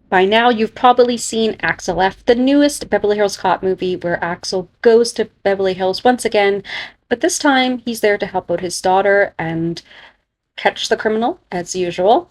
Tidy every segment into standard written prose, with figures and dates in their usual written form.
By now, you've probably seen Axel F, the newest Beverly Hills Cop movie where Axel goes to Beverly Hills once again, but this time he's there to help out his daughter and catch the criminal, as usual.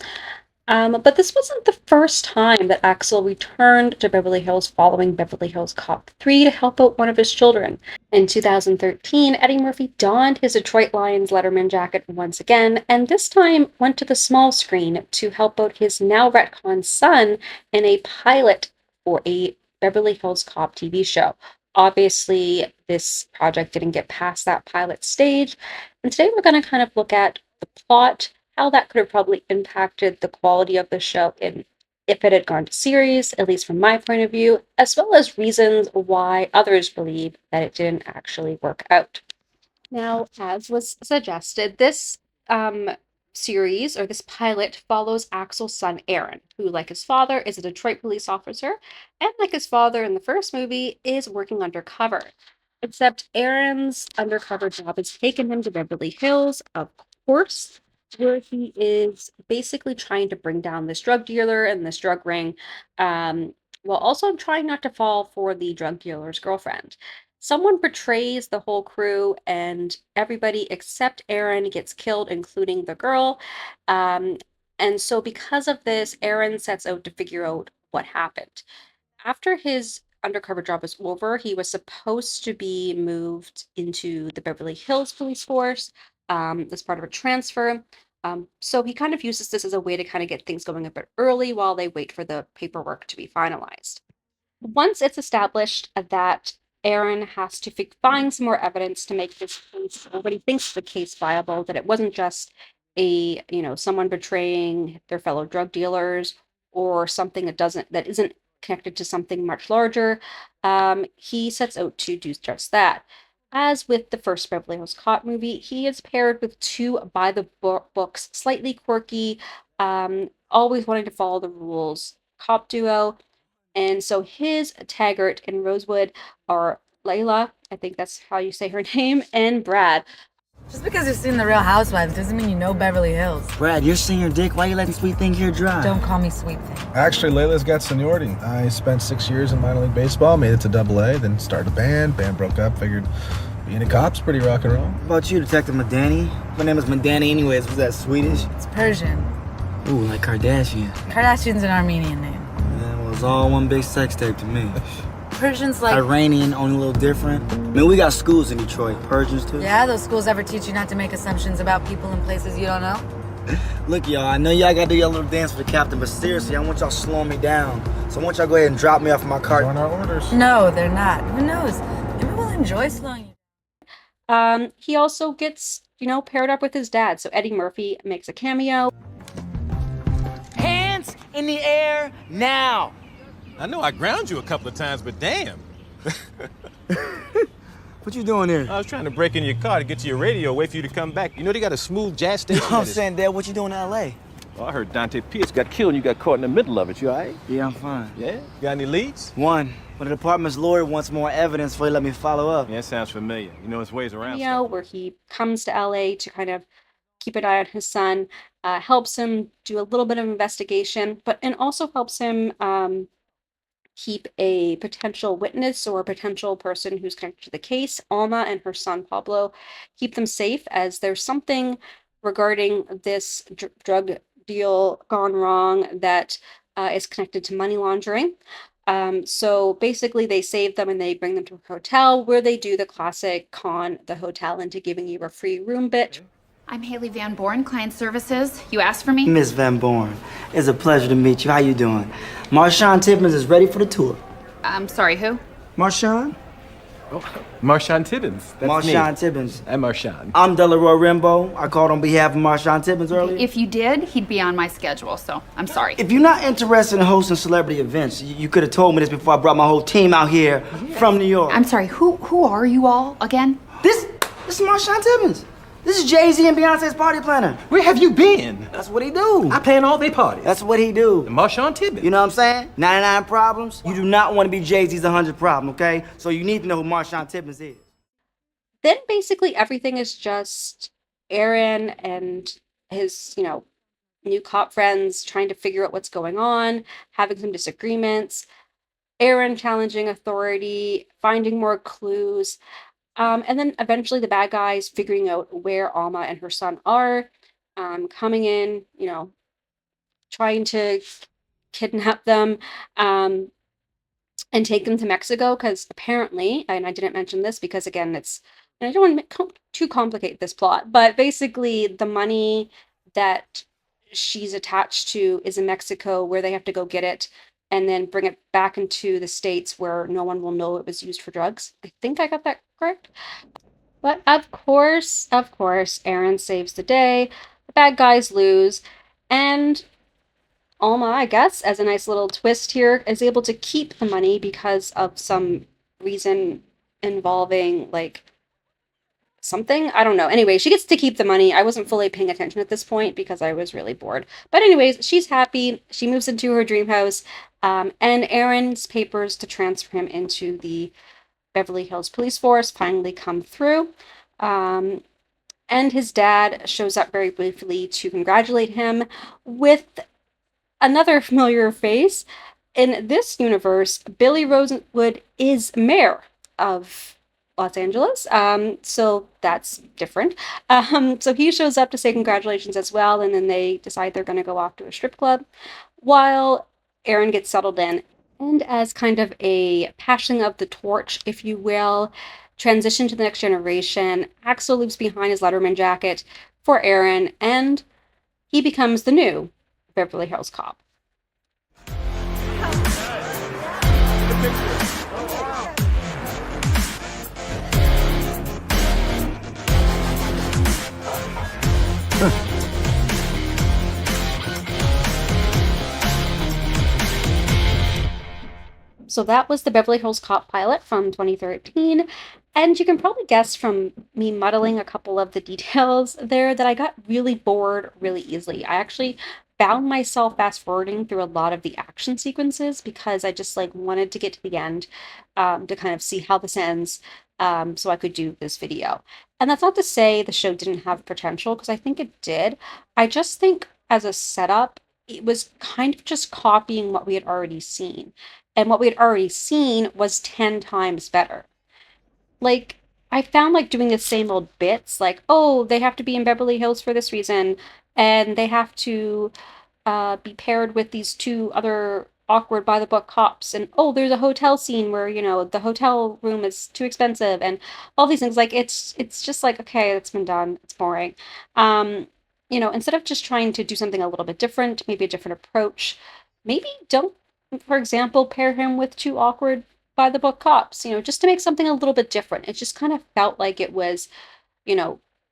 But this wasn't the first time that Axel returned to Beverly Hills following Beverly Hills Cop 3 to help out one of his children. In 2013, Eddie Murphy donned his Detroit Lions Letterman jacket once again, and this time went to the small screen to help out his now retconned son in a pilot for a Beverly Hills Cop TV show. Obviously, this project didn't get past that pilot stage, and today we're going to kind of look at the plot, how that could have probably impacted the quality of the show in if it had gone to series, at least from my point of view, as well as reasons why others believe that it didn't actually work out. Now, as was suggested, this series or this pilot follows Axel's son Aaron, who, like his father, is a Detroit police officer, and like his father in the first movie, is working undercover. Except Aaron's undercover job has taken him to Beverly Hills, of course, where he is basically trying to bring down this drug dealer and this drug ring, while also trying not to fall for the drug dealer's girlfriend. Someone betrays the whole crew, and everybody except Aaron gets killed, including the girl. Um, and so, because of this, Aaron sets out to figure out what happened. After his undercover job was over, he was supposed to be moved into the Beverly Hills police force as part of a transfer. So he kind of uses this as a way to kind of get things going a bit early while they wait for the paperwork to be finalized. Once it's established that Aaron has to find some more evidence to make this case, or what he thinks the case viable, that it wasn't just someone betraying their fellow drug dealers or something that isn't connected to something much larger. He sets out to do just that. As with the first Beverly Hills Cop movie, he is paired with two by the books, slightly quirky, always wanting to follow the rules cop duo. And so his Taggart and Rosewood are Layla, I think that's how you say her name, and Brad. Just because you've seen The Real Housewives doesn't mean you know Beverly Hills. Brad, you're senior dick. Why you letting Sweet Thing here dry? Don't call me Sweet Thing. Actually, Layla's got seniority. I spent 6 years in minor league baseball, made it to AA, then started a band. Band broke up, figured being a cop's pretty rock and roll. What about you, Detective Madani? My name is Madani anyways. Was that Swedish? It's Persian. Ooh, like Kardashian. Kardashian's an Armenian name. Yeah, well, it's all one big sex tape to me. Persian's like... Iranian, only a little different. I mean, we got schools in Detroit. Persians, too. Yeah, those schools ever teach you not to make assumptions about people and places you don't know? Look, y'all, I know y'all gotta do your little dance for the captain, but seriously, I want y'all slowing me down. So I want y'all go ahead and drop me off my cart. On our orders. No, they're not. Who knows? Maybe we'll enjoy slowing you. He also gets, paired up with his dad. So Eddie Murphy makes a cameo. Hands in the air now! I know I ground you a couple of times, but damn. What you doing here? I was trying to break into your car to get to your radio, wait for you to come back. You know they got a smooth jazz station. You know what I'm saying, Dad, what you doing in L.A.? Well, I heard Dante Pierce got killed and you got caught in the middle of it. You all right? Yeah, I'm fine. Yeah? You got any leads? One, but the department's lawyer wants more evidence before he let me follow up. Yeah, it sounds familiar. You know his ways around. Cameo where he comes to LA to kind of keep an eye on his son, helps him do a little bit of investigation, and also helps him keep a potential witness or a potential person who's connected to the case, Alma and her son Pablo, keep them safe as there's something regarding this drug deal gone wrong that is connected to money laundering. So basically they save them and they bring them to a hotel where they do the classic con the hotel into giving you a free room bit. I'm Haley Van Born, Client Services. You asked for me? Miss Van Born, it's a pleasure to meet you. How you doing? Marshawn Tibbins is ready for the tour. I'm sorry, who? Marshawn? Oh, Marshawn Tibbins. That's Marshawn me. Tibbins. I'm Marshawn. I'm Delroy Rimbo. I called on behalf of Marshawn Tibbins earlier. If you did, he'd be on my schedule, so I'm sorry. If you're not interested in hosting celebrity events, you could have told me this before I brought my whole team out here from New York. I'm sorry, who are you all again? This is Marshawn Tibbins. This is Jay-Z and Beyonce's party planner. Where have you been? That's what he do. I plan all their parties. That's what he do. Marshawn Tibbins. You know what I'm saying? 99 problems. You do not want to be Jay-Z's 100 problem, okay? So you need to know who Marshawn Tibbins is. Then basically everything is just Aaron and his, new cop friends trying to figure out what's going on, having some disagreements, Aaron challenging authority, finding more clues, and then eventually the bad guys figuring out where Alma and her son are, coming in, trying to kidnap them, um, and take them to Mexico because apparently, and I didn't mention this because again, and I don't want to too complicate this plot, but basically the money that she's attached to is in Mexico where they have to go get it and then bring it back into the States where no one will know it was used for drugs. I think I got that correct. But of course, Aaron saves the day. The bad guys lose, and Alma, I guess, as a nice little twist here, is able to keep the money because of some reason involving, like, something. I don't know. Anyway, she gets to keep the money. I wasn't fully paying attention at this point because I was really bored. But anyways, she's happy. She moves into her dream house, and Aaron's papers to transfer him into the Beverly Hills Police Force finally come through. And his dad shows up very briefly to congratulate him with another familiar face. In this universe, Billy Rosewood is mayor of Los Angeles, so that's different. So he shows up to say congratulations as well, and then they decide they're going to go off to a strip club while Aaron gets settled in. And as kind of a passing of the torch, if you will, transition to the next generation, Axel leaves behind his Letterman jacket for Aaron, and he becomes the new Beverly Hills Cop. So that was the Beverly Hills Cop pilot from 2013. And you can probably guess from me muddling a couple of the details there that I got really bored really easily. I actually found myself fast forwarding through a lot of the action sequences because I just like wanted to get to the end, to kind of see how this ends, so I could do this video. And that's not to say the show didn't have potential, because I think it did. I just think as a setup, it was kind of just copying what we had already seen. And what we had already seen was 10 times better. Like, I found like doing the same old bits, like, oh, they have to be in Beverly Hills for this reason, and they have to be paired with these two other awkward by the book cops, and oh, there's a hotel scene where the hotel room is too expensive, and all these things. Like, it's just like, okay, it's been done, it's boring. Instead of just trying to do something a little bit different, maybe a different approach, maybe don't, for example, pair him with two awkward by the book cops, just to make something a little bit different. It just kind of felt like it was,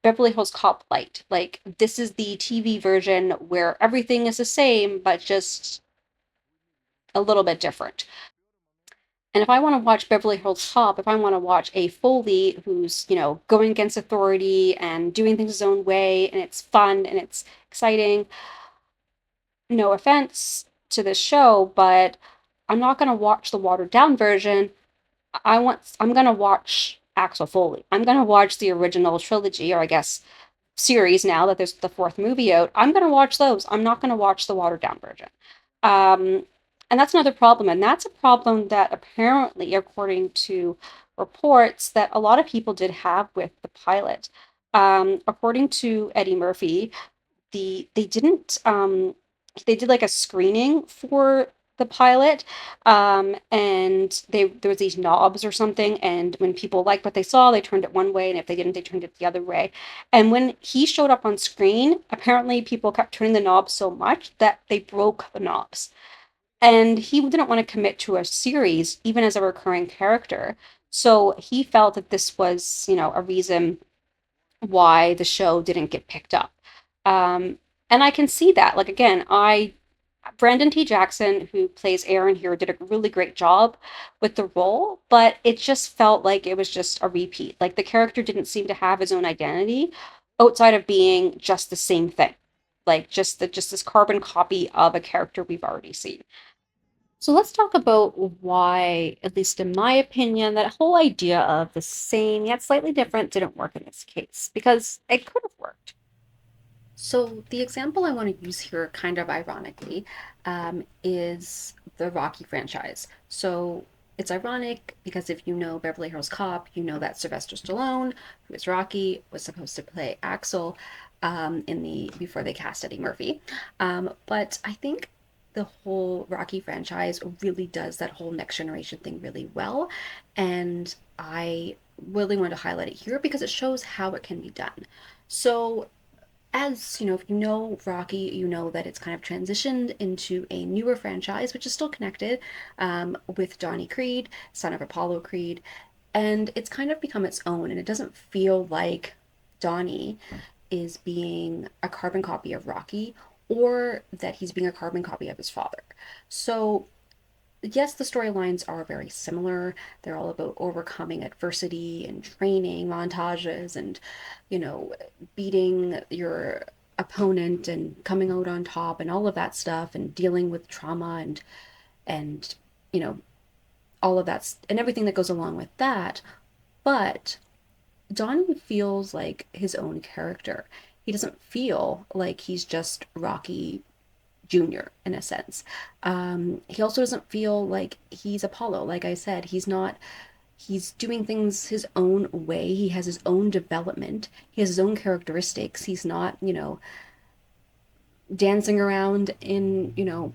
Beverly Hills Cop Light. Like, this is the TV version where everything is the same, but just a little bit different. And if I want to watch Beverly Hills Cop, if I want to watch a Foley who's, going against authority and doing things his own way, and it's fun and it's exciting, no offense to this show, but I'm not going to watch the watered down version. I'm going to watch Axel Foley. I'm going to watch the original trilogy, or I guess series now that there's the fourth movie out. I'm going to watch those. I'm not going to watch the watered down version. And that's another problem. And that's a problem that apparently, according to reports, that a lot of people did have with the pilot. According to Eddie Murphy, they did like a screening for the pilot, and there was these knobs or something, and when people liked what they saw, they turned it one way, and if they didn't, they turned it the other way. And when he showed up on screen, apparently people kept turning the knobs so much that they broke the knobs. And he didn't want to commit to a series, even as a recurring character. So he felt that this was, a reason why the show didn't get picked up. And I can see that. Like, again, Brandon T. Jackson, who plays Aaron here, did a really great job with the role, but it just felt like it was just a repeat. Like, the character didn't seem to have his own identity outside of being just the same thing. Like, just this carbon copy of a character we've already seen. So let's talk about why, at least in my opinion, that whole idea of the same yet slightly different didn't work in this case, because it could have worked. So the example I want to use here, kind of ironically, is the Rocky franchise. So it's ironic because if you know Beverly Hills Cop, you know that Sylvester Stallone, who is Rocky, was supposed to play Axel in the before they cast Eddie Murphy. But I think the whole Rocky franchise really does that whole next generation thing really well, and I really want to highlight it here because it shows how it can be done. So as you know, if you know Rocky, you know that it's kind of transitioned into a newer franchise, which is still connected with Donnie Creed, son of Apollo Creed, and it's kind of become its own. And it doesn't feel like Donnie is being a carbon copy of Rocky or that he's being a carbon copy of his father. So yes, the storylines are very similar. They're all about overcoming adversity and training montages and, you know, beating your opponent and coming out on top and all of that stuff and dealing with trauma and you know all of that and everything that goes along with that. But Donnie feels like his own character. He doesn't feel like he's just Rocky Junior in a sense. He also doesn't feel like he's Apollo. Like I said, he's doing things his own way. He has his own development. He has his own characteristics. He's not, dancing around in,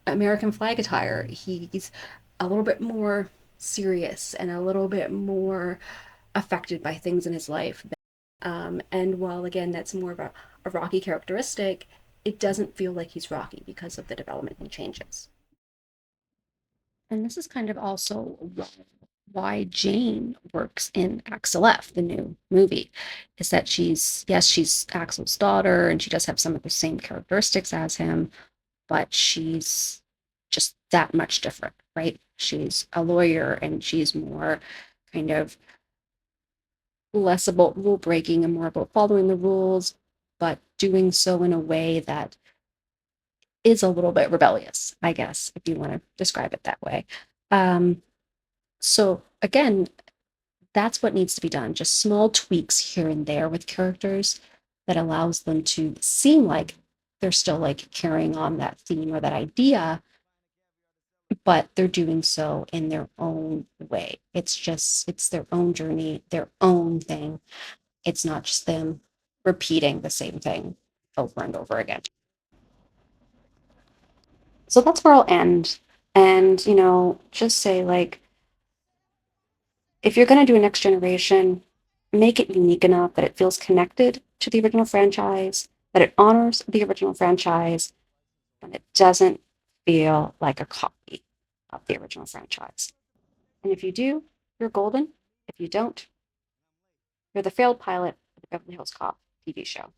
American flag attire. He's a little bit more serious and a little bit more affected by things in his life. And while again that's more of a Rocky characteristic, it doesn't feel like he's Rocky because of the development and changes. And this is kind of also why Jane works in Axel F, the new movie, is that she's Axel's daughter and she does have some of the same characteristics as him, but she's just that much different, right? She's a lawyer and she's more kind of less about rule breaking and more about following the rules, but doing so in a way that is a little bit rebellious, I guess, if you want to describe it that way. Um, so again, that's what needs to be done. Just small tweaks here and there with characters that allows them to seem like they're still like carrying on that theme or that idea, but they're doing so in their own way. It's their own journey, their own thing. It's not just them repeating the same thing over and over again. So that's where I'll end. And, just say like, if you're going to do a next generation, make it unique enough that it feels connected to the original franchise, that it honors the original franchise, and it doesn't feel like a copy of the original franchise. And if you do, you're golden. If you don't, you're the failed pilot of the Beverly Hills Cop TV show.